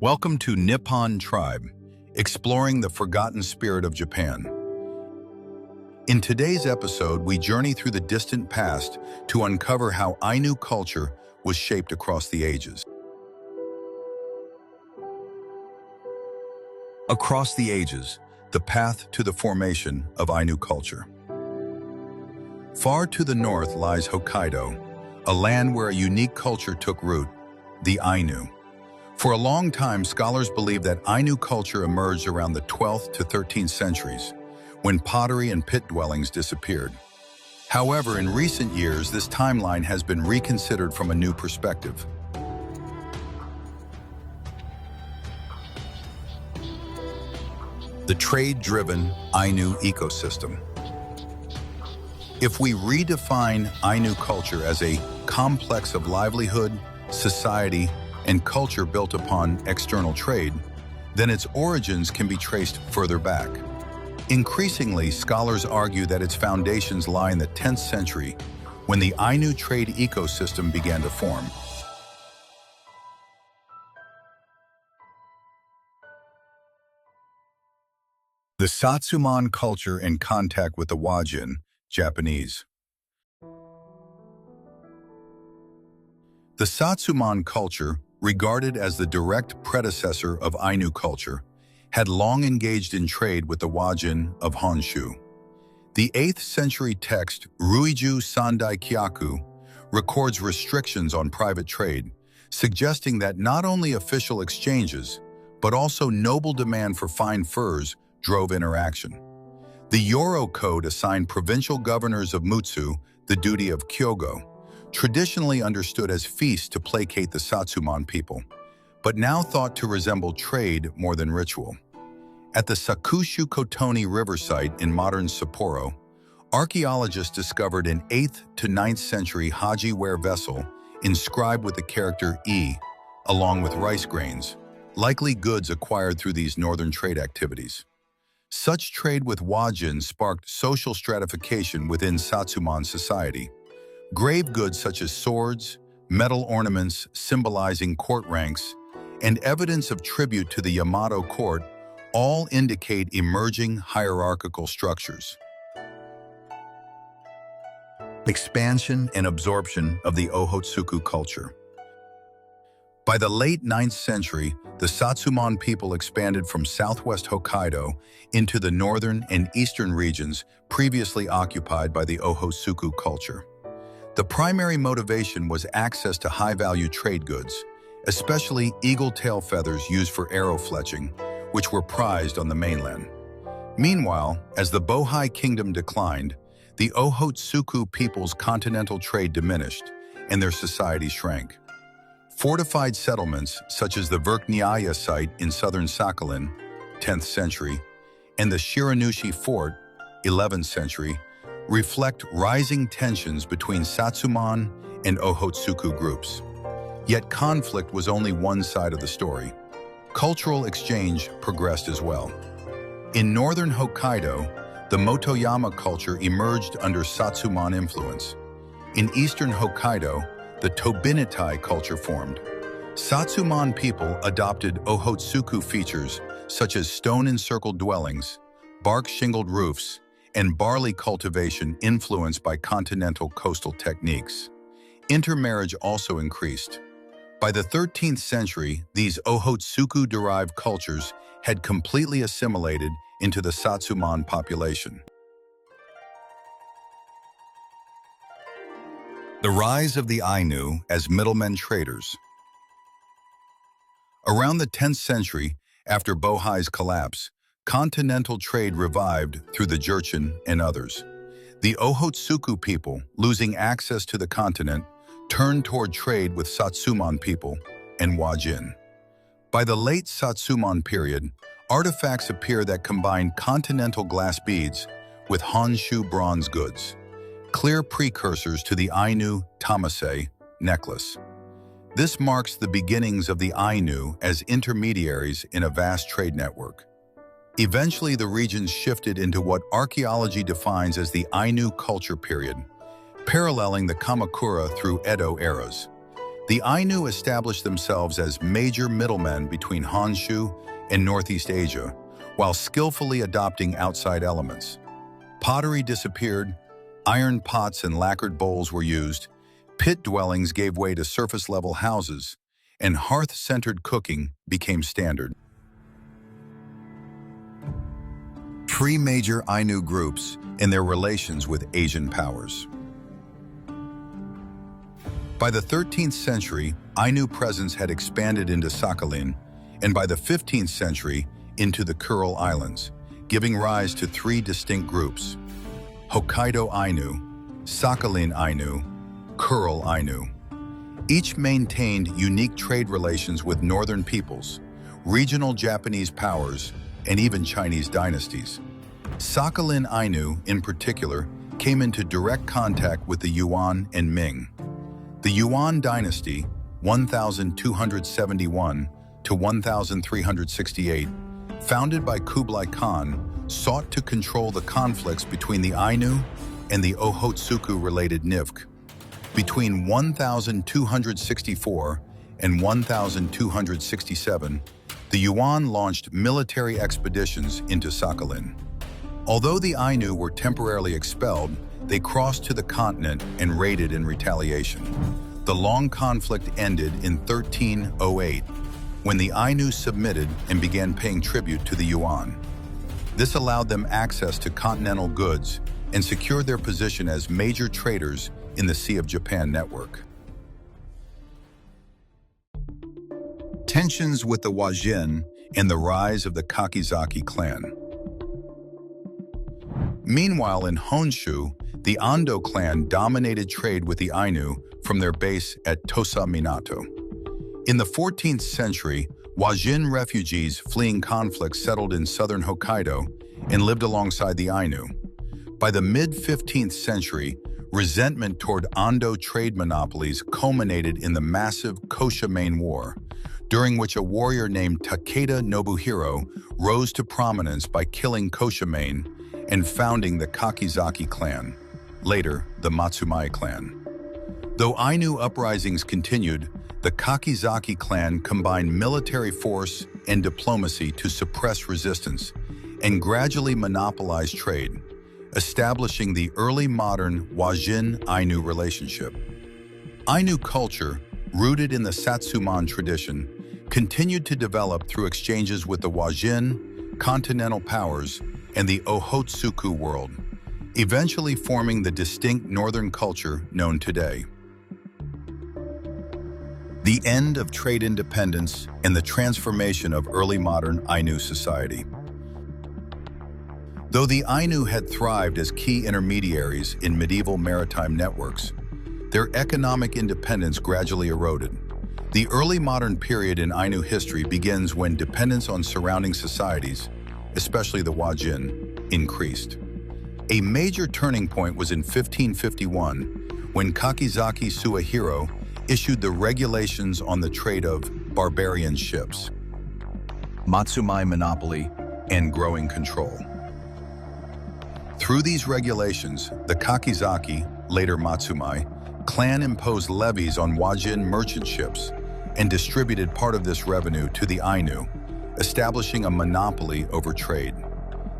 Welcome to Nippon Tribe, exploring the forgotten spirit of Japan. In today's episode, we journey through the distant past to uncover how Ainu culture was shaped across the ages. Across the ages, the path to the formation of Ainu culture. Far to the north lies Hokkaido, a land where a unique culture took root, the Ainu. For a long time, scholars believe that Ainu culture emerged around the 12th to 13th centuries, when pottery and pit dwellings disappeared. However, in recent years, this timeline has been reconsidered from a new perspective. The trade-driven Ainu ecosystem. If we redefine Ainu culture as a complex of livelihood, society, and culture built upon external trade, then its origins can be traced further back. Increasingly, scholars argue that its foundations lie in the 10th century, when the Ainu trade ecosystem began to form. The Satsumon culture in contact with the Wajin, Japanese. The Satsumon culture, regarded as the direct predecessor of Ainu culture, had long engaged in trade with the Wajin of Honshu. The 8th century text Ruiju Sandai Kyaku records restrictions on private trade, suggesting that not only official exchanges, but also noble demand for fine furs drove interaction. The Yoro Code assigned provincial governors of Mutsu the duty of kyogo, traditionally understood as feasts to placate the Satsumon people, but now thought to resemble trade more than ritual. At the Sakushu Kotoni river site in modern Sapporo, archaeologists discovered an 8th to 9th century Haji-ware vessel inscribed with the character E, along with rice grains, likely goods acquired through these northern trade activities. Such trade with Wajin sparked social stratification within Satsumon society. Grave goods such as swords, metal ornaments symbolizing court ranks, and evidence of tribute to the Yamato court all indicate emerging hierarchical structures. Expansion and absorption of the Ohōtsuku culture. By the late 9th century, the Satsumon people expanded from southwest Hokkaido into the northern and eastern regions previously occupied by the Ohōtsuku culture. The primary motivation was access to high-value trade goods, especially eagle tail feathers used for arrow fletching, which were prized on the mainland. Meanwhile, as the Bohai kingdom declined, the Ohōtsuku people's continental trade diminished and their society shrank. Fortified settlements such as the Verkhnyaya site in southern Sakhalin, 10th century, and the Shiranushi fort, 11th century, reflect rising tensions between Satsumon and Ohōtsuku groups. Yet conflict was only one side of the story. Cultural exchange progressed as well. In northern Hokkaido, the Motoyama culture emerged under Satsumon influence. In eastern Hokkaido, the Tobinitai culture formed. Satsumon people adopted Ohōtsuku features such as stone-encircled dwellings, bark-shingled roofs, and barley cultivation influenced by continental coastal techniques. Intermarriage also increased. By the 13th century, these Ohōtsuku-derived cultures had completely assimilated into the Satsumon population. The rise of the Ainu as middlemen traders. Around the 10th century, after Bohai's collapse, continental trade revived through the Jurchen and others. The Ohōtsuku people, losing access to the continent, turned toward trade with Satsumon people and Wajin. By the late Satsumon period, artifacts appear that combine continental glass beads with Honshu bronze goods, clear precursors to the Ainu tamase necklace. This marks the beginnings of the Ainu as intermediaries in a vast trade network. Eventually, the regions shifted into what archaeology defines as the Ainu culture period, paralleling the Kamakura through Edo eras. The Ainu established themselves as major middlemen between Honshu and Northeast Asia, while skillfully adopting outside elements. Pottery disappeared, iron pots and lacquered bowls were used, pit dwellings gave way to surface-level houses, and hearth-centered cooking became standard. Three major Ainu groups in their relations with Asian powers. By the 13th century, Ainu presence had expanded into Sakhalin, and by the 15th century, into the Kuril Islands, giving rise to three distinct groups: Hokkaido Ainu, Sakhalin Ainu, Kuril Ainu. Each maintained unique trade relations with northern peoples, regional Japanese powers, and even Chinese dynasties. Sakhalin Ainu, in particular, came into direct contact with the Yuan and Ming. The Yuan dynasty, 1271 to 1368, founded by Kublai Khan, sought to control the conflicts between the Ainu and the Ohōtsuku-related Nivk. Between 1264 and 1267, the Yuan launched military expeditions into Sakhalin. Although the Ainu were temporarily expelled, they crossed to the continent and raided in retaliation. The long conflict ended in 1308, when the Ainu submitted and began paying tribute to the Yuan. This allowed them access to continental goods and secured their position as major traders in the Sea of Japan network. Tensions with the Wajin and the rise of the Kakizaki clan. Meanwhile, in Honshu, the Ando clan dominated trade with the Ainu from their base at Tosa Minato. In the 14th century, Wajin refugees fleeing conflict settled in southern Hokkaido and lived alongside the Ainu. By the mid-15th century, resentment toward Ando trade monopolies culminated in the massive Shakushain War, during which a warrior named Takeda Nobuhiro rose to prominence by killing Shakushain and founding the Kakizaki clan, later the Matsumae clan. Though Ainu uprisings continued, the Kakizaki clan combined military force and diplomacy to suppress resistance and gradually monopolize trade, establishing the early modern Wajin-Ainu relationship. Ainu culture, rooted in the Satsumon tradition, continued to develop through exchanges with the Wajin, continental powers, and the Ohōtsuku world, eventually forming the distinct northern culture known today. The end of trade independence and the transformation of early modern Ainu society. Though the Ainu had thrived as key intermediaries in medieval maritime networks, their economic independence gradually eroded. The early modern period in Ainu history begins when dependence on surrounding societies, especially the Wajin, increased. A major turning point was in 1551, when Kakizaki Suehiro issued the regulations on the trade of barbarian ships, Matsumae monopoly, and growing control. Through these regulations, the Kakizaki, later Matsumae, clan imposed levies on Wajin merchant ships and distributed part of this revenue to the Ainu, establishing a monopoly over trade.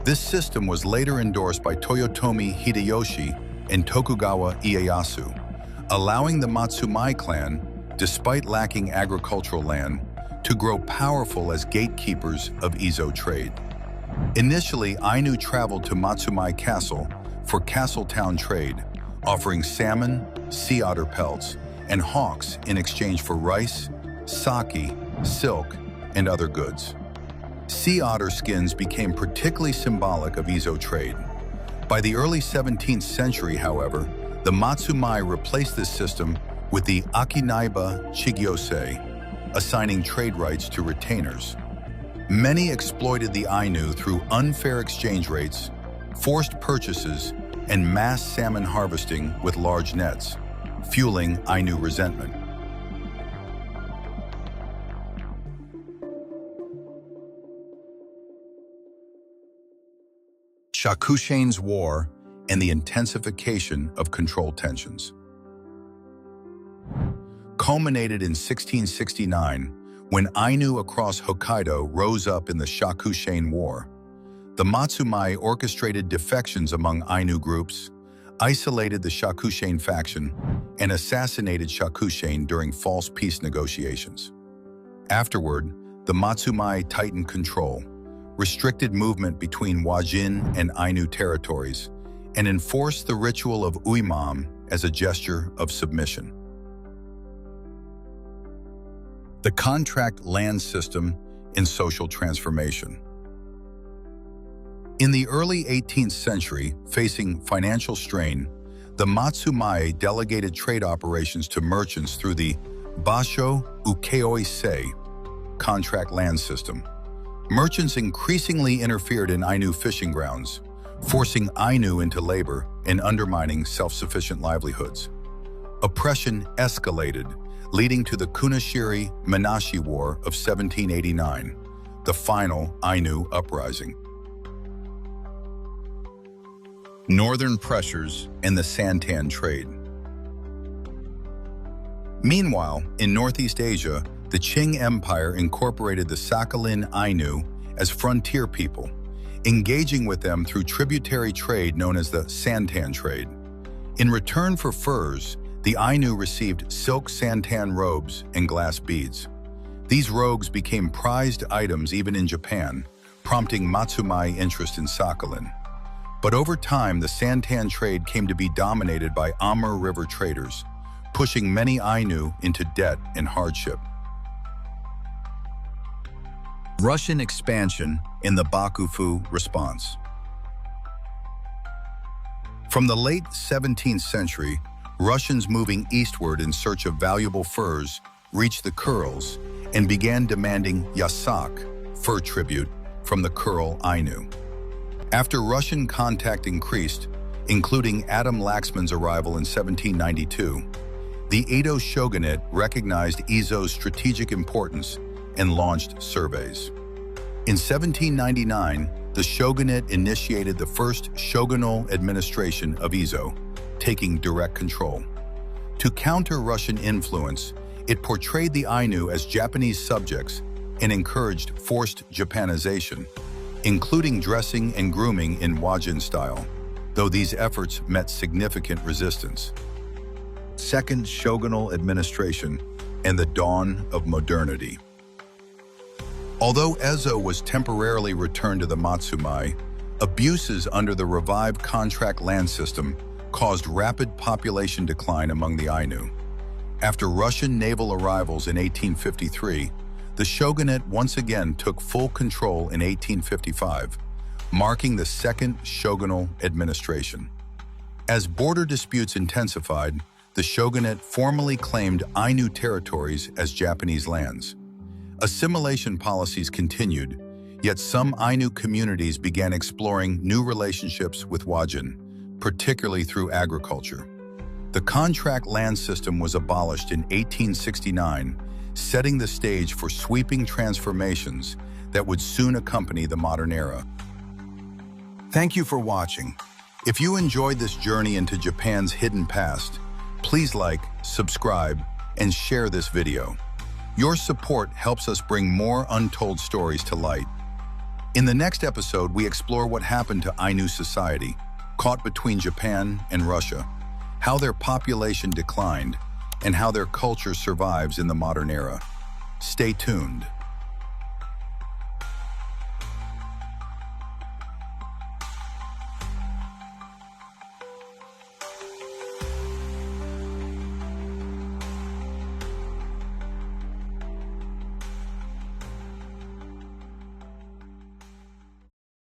This system was later endorsed by Toyotomi Hideyoshi and Tokugawa Ieyasu, allowing the Matsumae clan, despite lacking agricultural land, to grow powerful as gatekeepers of Ezo trade. Initially, Ainu traveled to Matsumae Castle for castle-town trade, offering salmon, sea otter pelts, and hawks in exchange for rice, sake, silk, and other goods. Sea otter skins became particularly symbolic of Ezo trade. By the early 17th century, however, the Matsumae replaced this system with the Akinaiba Chigyosei, assigning trade rights to retainers. Many exploited the Ainu through unfair exchange rates, forced purchases, and mass salmon harvesting with large nets, fueling Ainu resentment. Shakushain War and the intensification of control tensions. culminated in 1669 when Ainu across Hokkaido rose up in the Shakushain War. The Matsumae orchestrated defections among Ainu groups, isolated the Shakushain faction, and assassinated Shakushain during false peace negotiations. Afterward, the Matsumae tightened control, restricted movement between Wajin and Ainu territories, and enforced the ritual of uemam as a gesture of submission. The contract land system in social transformation. In the early 18th century, facing financial strain, the Matsumae delegated trade operations to merchants through the Basho Ukeoi-sei contract land system. Merchants increasingly interfered in Ainu fishing grounds, forcing Ainu into labor and undermining self-sufficient livelihoods. Oppression escalated, leading to the Kunashiri-Minashi War of 1789, the final Ainu uprising. Northern pressures and the Santan trade. Meanwhile, in Northeast Asia, the Qing Empire incorporated the Sakhalin Ainu as frontier people, engaging with them through tributary trade known as the Santan trade. In return for furs, the Ainu received silk Santan robes and glass beads. These robes became prized items even in Japan, prompting Matsumae interest in Sakhalin. But over time, the Santan trade came to be dominated by Amur River traders, pushing many Ainu into debt and hardship. Russian expansion in the Bakufu response. From the late 17th century, Russians moving eastward in search of valuable furs reached the Kurils and began demanding yasak, fur tribute, from the Kuril Ainu. After Russian contact increased, including Adam Laxman's arrival in 1792, the Edo shogunate recognized Izo's strategic importance and launched surveys. In 1799, the shogunate initiated the first shogunal administration of Izo, taking direct control. To counter Russian influence, it portrayed the Ainu as Japanese subjects and encouraged forced Japanization, including dressing and grooming in Wajin style, though these efforts met significant resistance. Second shogunal administration and the dawn of modernity. Although Ezo was temporarily returned to the Matsumae, abuses under the revived contract land system caused rapid population decline among the Ainu. After Russian naval arrivals in 1853, the shogunate once again took full control in 1855, marking the second shogunal administration. As border disputes intensified, the shogunate formally claimed Ainu territories as Japanese lands. Assimilation policies continued, yet some Ainu communities began exploring new relationships with Wajin, particularly through agriculture. The contract land system was abolished in 1869, setting the stage for sweeping transformations that would soon accompany the modern era. Thank you for watching. If you enjoyed this journey into Japan's hidden past, please like, subscribe, and share this video. Your support helps us bring more untold stories to light. In the next episode, we explore what happened to Ainu society, caught between Japan and Russia, how their population declined, and how their culture survives in the modern era. Stay tuned.